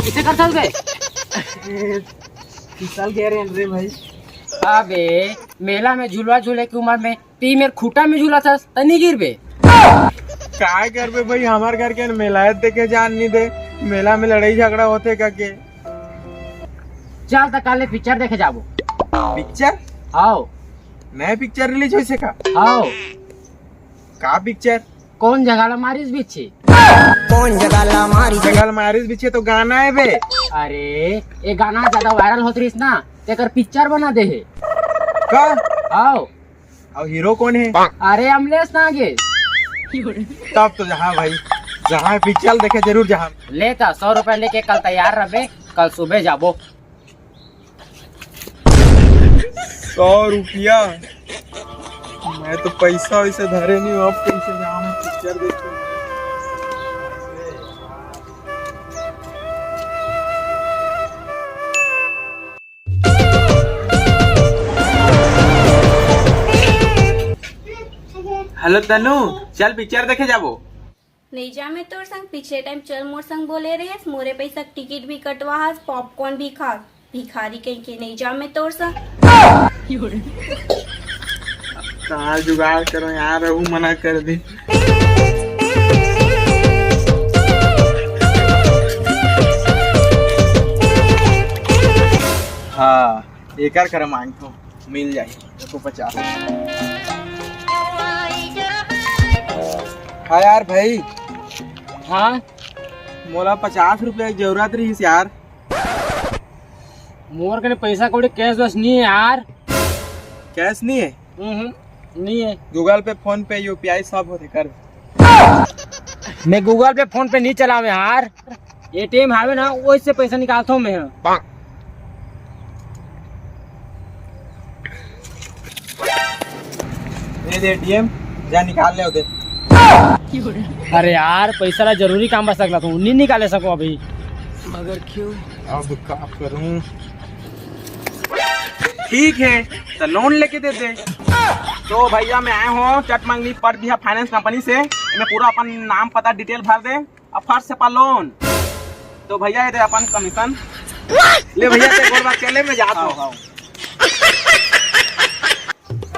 किसे कर सकते फिसल गए रे भाई। अबे मेला में झूलवा झूले की उम्र में ती मेरे खूटा में झूला था तनी गिर बे। काय कर बे भाई, हमार घर के मेलायत देखे जान नहीं दे। मेला में लड़ाई झगड़ा होते का के। चल तो काले पिक्चर देखे जाबो। पिक्चर? आओ नया पिक्चर रिलीज हो से का? आओ का पिक्चर? कौन जगह मारिस बीछे? कौन जगह मारी जगल मारिस पीछे तो गाना है बे। अरे ये गाना ज्यादा वायरल होत रहीस ना तेकर पिक्चर बना दे है। का? आओ और हीरो कौन है? अरे अमलेश नागेश। तब तो जहाँ भाई, जहाँ पिक्चर देखे जरूर जहाँ। लेता 100 रुपए लेके कल तैयार रहे, कल सुबह जाबो। 100 रुपया? मैं तो पैसा वैसे धरे नहीं हूँ, अब कैसे जाऊँ पिक्चर देखने। हेलो तनु, चल पिक्चर देखे जाबो। नहीं जा मैं तोर संग पिछले टाइम चल मोर संग बोले रहे मोरे पैसा टिकट भी कटवा हास पॉपकॉर्न भी खा। भिखारी कहीं के नहीं जा मैं तोर संग। कहाँ जुगाड़ करो यार, वो मना कर दी। हाँ एक कर मांगतो मिल जाए तो 50। हाँ यार भाई। हाँ मोला 50 रुपया की जरूरत रही यार। मोर के पैसा कौड़ी कैश वैश नहीं है यार। कैश नहीं है? नहीं है। गूगल पे, फोन पे, यूपीआई सब होते कर। मैं गूगल पे फोन पे नहीं चलावे यार। एटीएम हावे ना वो से पैसा निकालता हूँ मैं। दे एटीएम, जा निकाल ले उधर। अरे यार पैसा ला जरूरी काम बस सकला तू नहीं निकाले सको अभी। मगर क्यों? अब क्या करूं? ठीक है तो लोन लेके दे दे। तो भैया मैं आया हूँ चट मंगनी पर भी फाइनेंस कंपनी से। मैं पूरा अपन नाम पता डिटेल भर दे अब फर्स्ट से पा लोन। तो भैया ये दे अपन कमीशन ले भैया से गोल बात चले मैं जाता हूँ।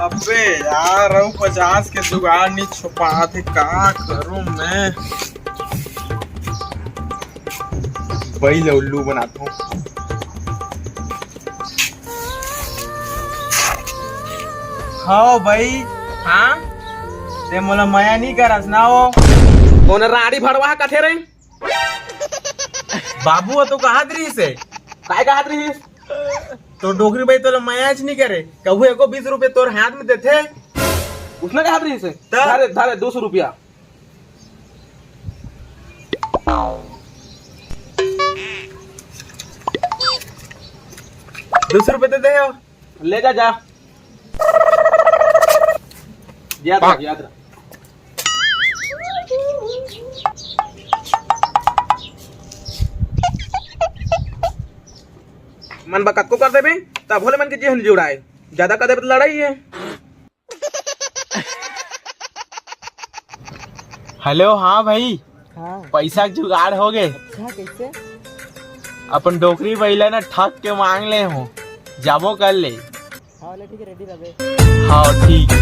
अबे यार 50 के जुगाड़ नहीं छुपा थे, क्या करूं मैं? वही ले उल्लू बनाता हूँ। हाँ भाई। हाँ ते मोला माया नहीं करस ना वो कौन राड़ी भरवा कथे रे बाबू तो कहा रही से काय कहा रही तो डोगरी भाई तो मायाच नहीं करे कहू एको 20 रुपए तोर हाथ में देते उसने कहा रही से धारे धारे 200 रुपया। ₹200 दे हो ले जा जा याद रख याद रख। मन बकत को कर देबे तब भोले मन के जेहन जुड़ाए ज्यादा कर देबे तो लड़ाई है। हेलो हाँ भाई। हाँ पैसा जुगाड़ हो गए। कैसे? अपन डोकरी बैला ना ठग के मांग ले हो जाबो कर ले। हाँ ठीक है रेडी रहे। हाँ ठीक है।